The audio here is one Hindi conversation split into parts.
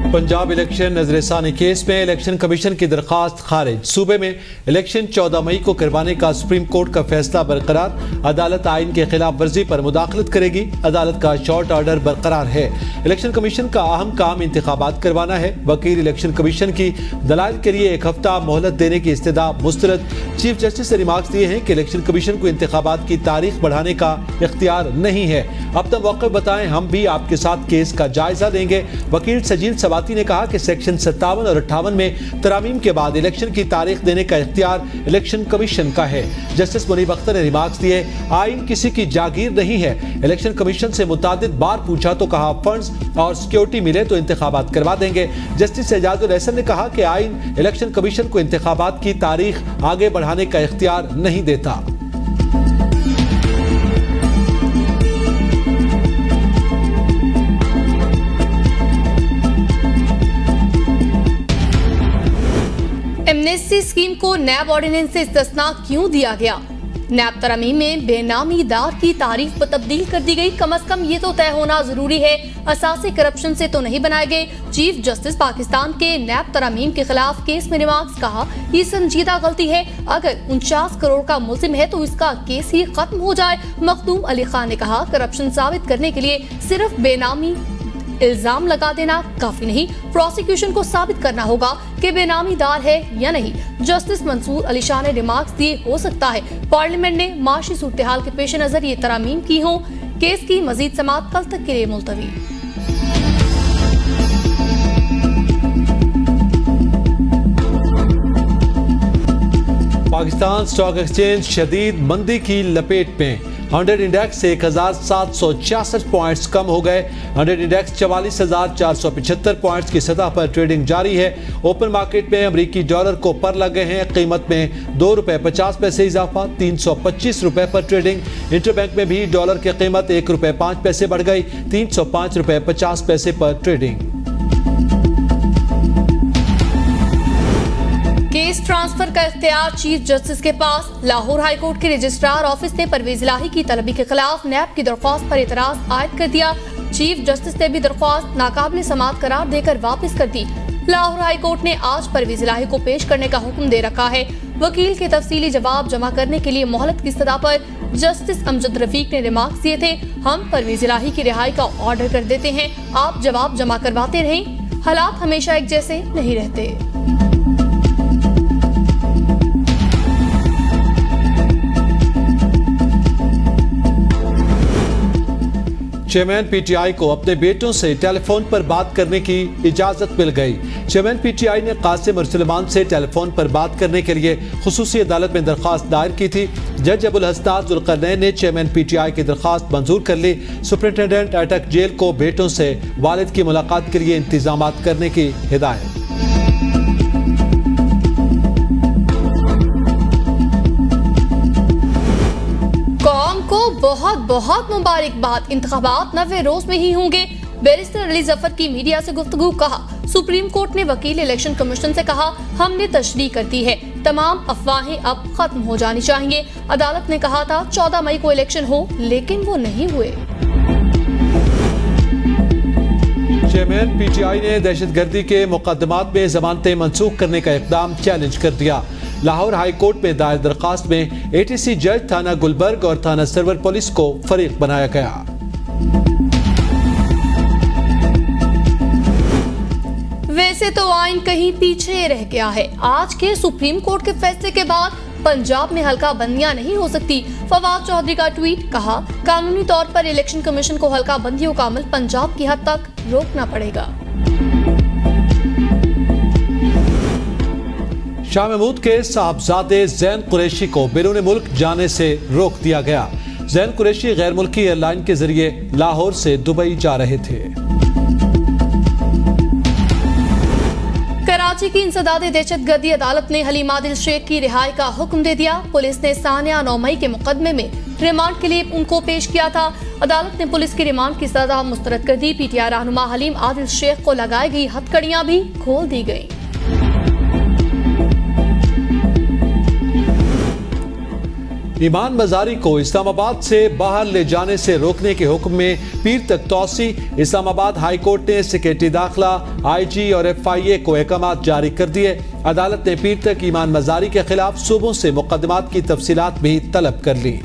पंजाब इलेक्शन नजरसानी केस में इलेक्शन कमीशन की दरखास्त खारिज। सूबे में इलेक्शन 14 मई को करवाने का सुप्रीम कोर्ट का फैसला बरकरार। अदालत आइन के खिलाफ वर्जी पर मुदाखलत करेगी। अदालत का शॉर्ट ऑर्डर बरकरार है। इलेक्शन कमीशन का अहम काम इंतखाबात करवाना है। वकील इलेक्शन कमीशन की दलाइल के लिए 1 हफ्ता मोहलत देने की इस्तदा मुस्तरद। चीफ जस्टिस ने रिमार्क्स दिए हैं कि इलेक्शन कमीशन को इंतखाबात की तारीख बढ़ाने का इख्तियार नहीं है। अपना मौक़िफ़ बताएं, हम भी आपके साथ केस का जायजा लेंगे। वकील सजील सवाती ने कहा कि सेक्शन 57 और 58 में तरामीम के बाद इलेक्शन की तारीख देने का इख्तियार इलेक्शन कमीशन का है। जस्टिस मुनीब अख्तर ने रिमार्क्स दिए, आइन किसी की जागीर नहीं है। इलेक्शन कमीशन से मुतादिद बार पूछा तो कहा फंड्स और सिक्योरिटी मिले तो इंतखाबात करवा देंगे। जस्टिस एजाजुल एहसन ने कहा कि आइन इलेक्शन कमीशन को इंतखाबात की तारीख आगे बढ़ाने का इख्तियार नहीं देता। एमनेस्टी स्कीम को नैब ऑर्डिनेंस से इस्तिस्ना क्यों दिया गया? नैब तरमीम में बेनामी दार की तारीफ पर तब्दील कर दी गई। कम अज कम ये तो तय होना जरूरी है, असासी करप्शन से तो नहीं बनाए गए। चीफ जस्टिस पाकिस्तान के नैब तरमीम के खिलाफ केस में रिमार्क्स कहा, ये संजीदा गलती है। अगर 49 करोड़ का मुल्जिम है तो इसका केस ही खत्म हो जाए। मखदूम अली खान ने कहा, करप्शन साबित करने के लिए सिर्फ बेनामी इल्जाम लगा देना काफी नहीं, प्रोसिक्यूशन को साबित करना होगा कि बेनामीदार है या नहीं। जस्टिस मंसूर अली शाह ने रिमार्क्स दिए, हो सकता है पार्लियामेंट ने माशी सूरत हाल के पेश नजर ये तरामीम की हो। केस की मजीद समाअत कल तक के लिए मुलतवी। पाकिस्तान स्टॉक एक्सचेंज शदीद मंदी की लपेट में। 100 इंडेक्स 1766 पॉइंट्स कम हो गए। 100 इंडेक्स 44,475 पॉइंट्स की सतह पर ट्रेडिंग जारी है। ओपन मार्केट में अमरीकी डॉलर को पर लगे हैं। कीमत में ₹2.50 इजाफा, 325 रुपए पर ट्रेडिंग। इंटरबैंक में भी डॉलर की कीमत ₹1.05 बढ़ गई, ₹305.50 पर ट्रेडिंग। केस ट्रांसफर का इख्तियार चीफ जस्टिस के पास। लाहौर हाई कोर्ट के रजिस्ट्रार ऑफिस ने परवेज इलाही की तलबी के खिलाफ नैब की दरख्वास्त पर इतराज आयद कर दिया। चीफ जस्टिस ने भी दरख्वास्त नाकाबिल समाअत करार देकर वापस कर दी। लाहौर हाई कोर्ट ने आज परवेज इलाही को पेश करने का हुक्म दे रखा है। वकील के तफसीली जवाब जमा करने के लिए मोहलत की सतह पर जस्टिस अमजद रफीक ने रिमार्क्स दिए थे, हम परवेज इलाही की रिहाई का ऑर्डर कर देते हैं, आप जवाब जमा करवाते रहें। हालात हमेशा एक जैसे नहीं रहते। चेयरमैन पीटीआई को अपने बेटों से टेलीफोन पर बात करने की इजाजत मिल गई। चेयरमैन पीटीआई ने कासिम और सुलेमान से टेलीफोन पर बात करने के लिए खुसूसी अदालत में दरख्वास्त दायर की थी। जज अबुल हसनात जुल्करनैन ने चेयरमैन पीटीआई की दरख्वास्त मंजूर कर ली। सुपरिटेंडेंट अटक जेल को बेटों से वालिद की मुलाकात के लिए इंतजाम करने की हिदायत। बहुत बहुत मुबारकबाद, इंतखाबात 90 रोज में ही होंगे। बैरिस्टर अली जफर की मीडिया से गुफ्तगू। कहा, सुप्रीम कोर्ट ने वकील इलेक्शन कमीशन से कहा, हमने तशरीह कर दी है, तमाम अफवाहें अब खत्म हो जानी चाहिए। अदालत ने कहा था 14 मई को इलेक्शन हो, लेकिन वो नहीं हुए। चेयरमैन पीटीआई ने दहशतगर्दी के मुकदमात में जमानतें मंसूख करने का इकदाम चैलेंज कर दिया। लाहौर हाई कोर्ट में दायर दरखास्त में एटीसी जज थाना गुलबर्ग और थाना सरवर पुलिस को फरीक बनाया गया। वैसे तो आइन कहीं पीछे रह गया है। आज के सुप्रीम कोर्ट के फैसले के बाद पंजाब में हल्का बंदियां नहीं हो सकती। फवाद चौधरी का ट्वीट। कहा, कानूनी तौर पर इलेक्शन कमीशन को हल्का बंदियों का अमल पंजाब की हद तक रोकना पड़ेगा। शाह महमूद के साहबजादे जैन कुरैशी को बैरून मुल्क जाने से रोक दिया गया। जैन कुरैशी गैर मुल्की एयरलाइन के जरिए लाहौर से दुबई जा रहे थे। कराची की इंसदादे दहशतगर्दी अदालत ने हलीम आदिल शेख की रिहाई का हुक्म दे दिया। पुलिस ने सानिया 9 मई के मुकदमे में रिमांड के लिए उनको पेश किया था। अदालत ने पुलिस की रिमांड की सजा मुस्तरद कर दी। पीटीआई रहनुमा हलीम आदिल शेख को लगाई गई हथकड़ियां भी खोल दी गयी। ईमान मजारी को इस्लामाबाद से बाहर ले जाने से रोकने के हुक्म में पीर तक तौसी। इस्लामाबाद हाई कोर्ट ने सेक्रेटरी दाखिला, IG और FIA को अहकाम जारी कर दिए। अदालत ने पीर तक ईमान मजारी के खिलाफ सूबों से मुकदमात की तफसीलात भी तलब कर ली।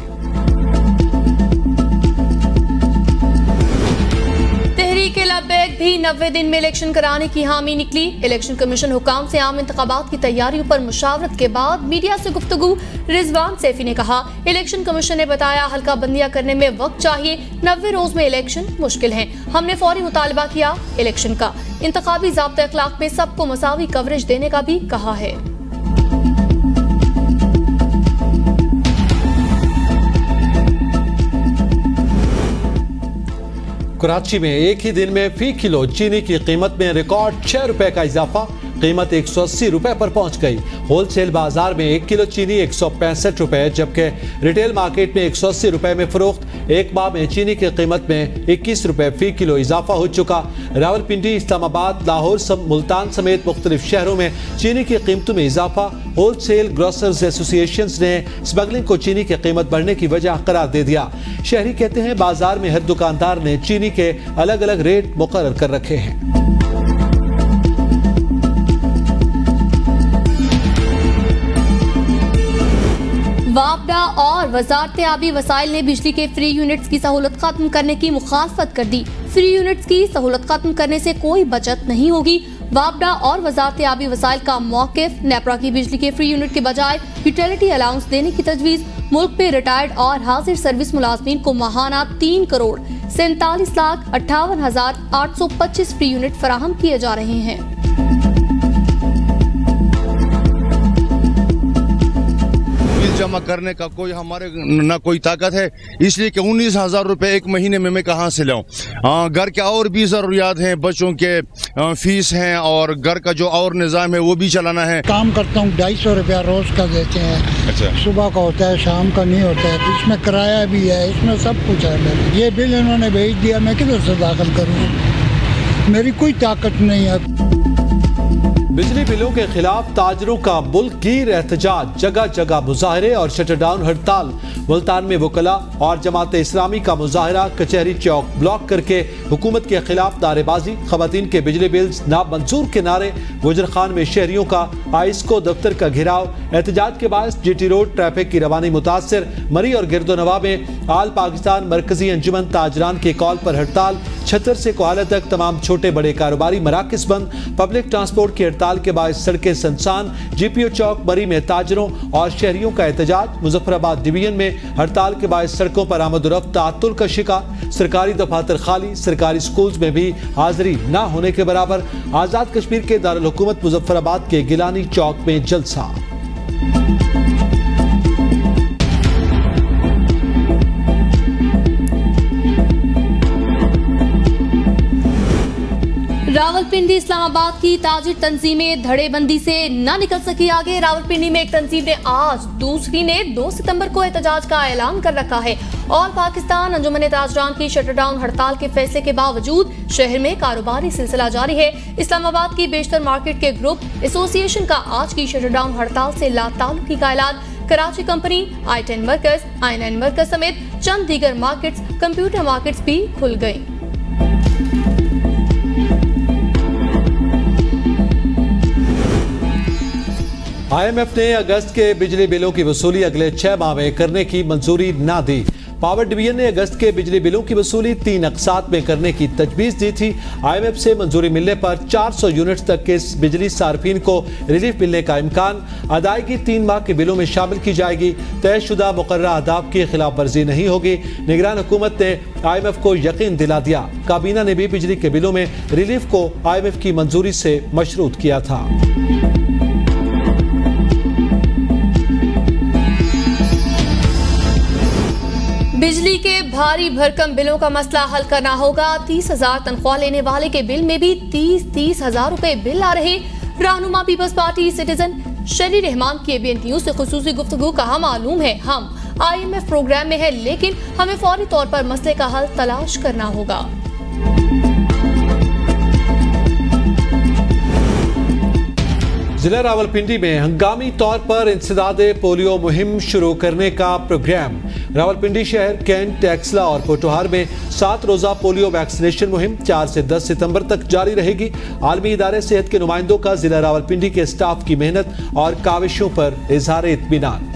भी 90 दिन में इलेक्शन कराने की हामी निकली। इलेक्शन कमीशन हुकाम से आम इंतखाबात की तैयारियों पर मुशावरत के बाद मीडिया से गुफ्तगू रिजवान सैफी ने कहा, इलेक्शन कमीशन ने बताया हल्का बंदियां करने में वक्त चाहिए, 90 रोज में इलेक्शन मुश्किल है। हमने फौरी मुतालबा किया इलेक्शन का। इंतखाबी ज़ाब्ते अखलाक में सबको मसावी कवरेज देने का भी कहा है। कराची में एक ही दिन में फी किलो चीनी की कीमत में रिकॉर्ड 6 रुपए का इजाफा। कीमत 180 रुपए पर पहुंच गई। होलसेल बाजार में 1 किलो चीनी 165 रुपए, जबकि रिटेल मार्केट में 180 रुपए में फरोख्त। एक माह में चीनी की कीमत में 21 रुपए फी किलो इजाफा हो चुका। रावलपिंडी, इस्लामाबाद, लाहौर, मुल्तान समेत मुख्तलिफ शहरों में चीनी की कीमतों में इजाफा। होलसेल ग्रोसर्स एसोसिएशन ने स्मगलिंग को चीनी की कीमत बढ़ने की वजह करार दे दिया। शहरी कहते हैं बाजार में हर दुकानदार ने चीनी के अलग अलग रेट मुकर्रर कर रखे हैं। वापडा और वजारत आबी वसाइल ने बिजली के फ्री यूनिट्स की सहूलत खत्म करने की मुखालफत कर दी। फ्री यूनिट्स की सहूलत खत्म करने से कोई बचत नहीं होगी। वापडा और वजारत आबी वसाइल का मौकिफ, नेपरा की बिजली के फ्री यूनिट के बजाय यूटिलिटी अलाउंस देने की तजवीज। मुल्क पे रिटायर्ड और हाजिर सर्विस मुलाजमीन को माहाना 3 करोड़ 47,58,825 फ्री यूनिट फराहम किए जा रहे हैं। जमा करने का कोई हमारे ना कोई ताकत है, इसलिए कि 19,000 रुपए एक महीने में मैं कहाँ से लाऊं। घर के और भी जरूरियात हैं, बच्चों के फीस हैं और घर का जो और निज़ाम है वो भी चलाना है। काम करता हूँ, 250 रुपया रोज का देते हैं। अच्छा। सुबह का होता है, शाम का नहीं होता है। इसमें किराया भी है, इसमें सब कुछ है। ये बिल इन्होंने भेज दिया, मैं किधर से दाखिल करूँ? मेरी कोई ताकत नहीं है। बिजली बिलों के खिलाफ ताजरों का मुल्कगीर एहतजाज, जगह जगह मुजाहरे और शटरडाउन हड़ताल। मुल्तान में वकला और जमात इस्लामी का मुजाहरा, कचहरी चौक ब्लॉक करके हुकूमत के खिलाफ नारेबाजी। खवातीन के बिजली बिल्स नामंजूर के नारे। गुजर खान में शहरियों का आइस्को दफ्तर का घेराव। एहतजाज के बाद GT रोड ट्रैफिक की रवानी मुतासर। मरी और गिरदोनवा में आल पाकिस्तान मरकजी अंजुमन ताजरान के कॉल पर हड़ताल। छतर से कोहाला तक तमाम छोटे बड़े कारोबारी मराकज बंद। पब्लिक ट्रांसपोर्ट की हड़ताल के बाद सड़कें सुनसान। GPO चौक मरी में ताजरों और शहरियों का एहतजाज। मुजफ्फराबाद डिवीजन में हड़ताल के बाद सड़कों पर आमद-ओ-रफ्त ताअत्तुल का शिकार। सरकारी दफातर खाली, सरकारी स्कूल्स में भी हाजिरी न होने के बराबर। आजाद कश्मीर के दारुल हुकूमत मुजफ्फराबाद के गिलानी चौक में जलसा। रावलपिंडी इस्लामाबाद की ताजिर तंजीमें धड़ेबंदी से न निकल सकी आगे। रावलपिंडी में एक तंजीम ने आज, दूसरी ने 2 सितंबर को एहतजाज का ऐलान कर रखा है। और पाकिस्तान अंजुमन ताजरान की शटरडाउन हड़ताल के फैसले के बावजूद शहर में कारोबारी सिलसिला जारी है। इस्लामाबाद की बेशतर मार्केट के ग्रुप एसोसिएशन का आज की शटरडाउन हड़ताल से लाताल्लुकी का ऐलान। Karachi company, I10 workers, I9 workers समेत चंद दीगर मार्केट्स, कंप्यूटर मार्केट्स भी खुल गयी। IMF ने अगस्त के बिजली बिलों की वसूली अगले 6 माह में करने की मंजूरी न दी। पावर डिवीजन ने अगस्त के बिजली बिलों की वसूली 3 अक़सात में करने की तजवीज़ दी थी। IMF से मंजूरी मिलने पर 400 यूनिट्स तक के बिजली सार्फिन को रिलीफ मिलने का इम्कान। अदायगी 3 माह के बिलों में शामिल की जाएगी। तयशुदा मुकर्ररा अहदाफ की खिलाफ वर्जी नहीं होगी। निगरान हुकूमत ने IMF को यकीन दिला दिया। काबीना ने भी बिजली के बिलों में रिलीफ को IMF की मंजूरी से मशरूत किया था। बिजली के भारी भरकम बिलों का मसला हल करना होगा। 30,000 तनख्वाह लेने वाले के बिल में भी 30,000 रुपए बिल आ रहे। रहनुमा पीपल्स पार्टी सिटीजन शरी रहमान की ABN न्यूज से खुसूसी गुफ्तगू। कहा, मालूम है हम IMF प्रोग्राम में है, लेकिन हमें फौरी तौर पर मसले का हल तलाश करना होगा। जिला रावलपिंडी में हंगामी तौर पर इंसदाद पोलियो मुहिम शुरू करने का प्रोग्राम। रावलपिंडी शहर, कैंट, टेक्सला और पोटोहार में 7 रोजा पोलियो वैक्सीनेशन मुहिम 4 से 10 सितंबर तक जारी रहेगी। आलमी इदारे सेहत के नुमाइंदों का जिला रावलपिंडी के स्टाफ की मेहनत और काविशों पर इजहार इत्मीनान।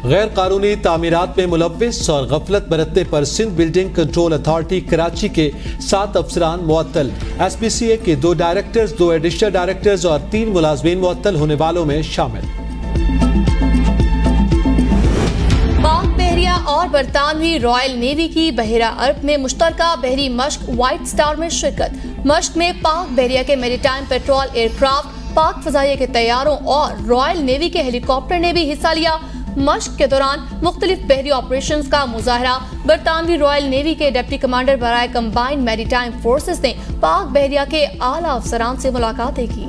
गैर कानूनी तामीरात में मुलव्विस और गफलत बरतने पर Sindh building control authority Karachi के 7 अफसरान मुअत्तल। SPCA के 2 डायरेक्टर्स, 2 एडिशनल डायरेक्टर्स और 3 मुलाजमीन मुअत्तल होने वालों में शामिल। पाक बहरिया और बरतानवी रॉयल नेवी की बहरा अरब में मुश्तरका बहरी मश्क व्हाइट स्टार में शिरकत। मश्क में पाक बहरिया के मैरीटाइम पेट्रोल एयरक्राफ्ट, पाक फजाइया के तैयारों और रॉयल नेवी के हेलीकॉप्टर ने भी हिस्सा लिया। मश्क के दौरान मुख्तलिफ बहरी ऑपरेशंस का मुजाहरा बरतानवी रॉयल नेवी के डिप्टी कमांडर बराए कंबाइंड मैरीटाइम फोर्सेस ने पाक बहरिया के आला अफसरान से मुलाकातें की।